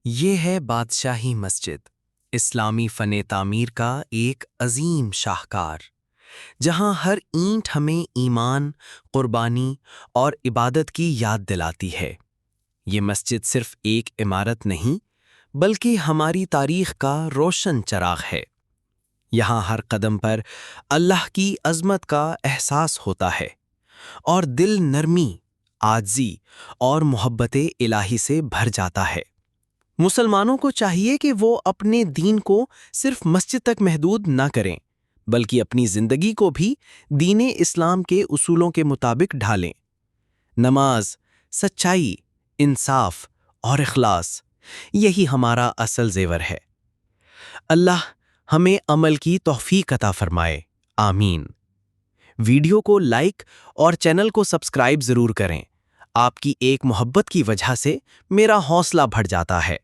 یہ ہے بادشاہی مسجد، اسلامی فن تعمیر کا ایک عظیم شاہکار، جہاں ہر اینٹ ہمیں ایمان، قربانی اور عبادت کی یاد دلاتی ہے۔ یہ مسجد صرف ایک عمارت نہیں، بلکہ ہماری تاریخ کا روشن چراغ ہے۔ یہاں ہر قدم پر اللہ کی عظمت کا احساس ہوتا ہے، اور دل نرمی، عاجزی اور محبت الہی سے بھر جاتا ہے۔ مسلمانوں کو چاہیے کہ وہ اپنے دین کو صرف مسجد تک محدود نہ کریں، بلکہ اپنی زندگی کو بھی دین اسلام کے اصولوں کے مطابق ڈھالیں۔ نماز، سچائی، انصاف اور اخلاص، یہی ہمارا اصل زیور ہے۔ اللہ ہمیں عمل کی توفیق عطا فرمائے، آمین۔ ویڈیو کو لائک اور چینل کو سبسکرائب ضرور کریں۔ آپ کی ایک محبت کی وجہ سے میرا حوصلہ بڑھ جاتا ہے۔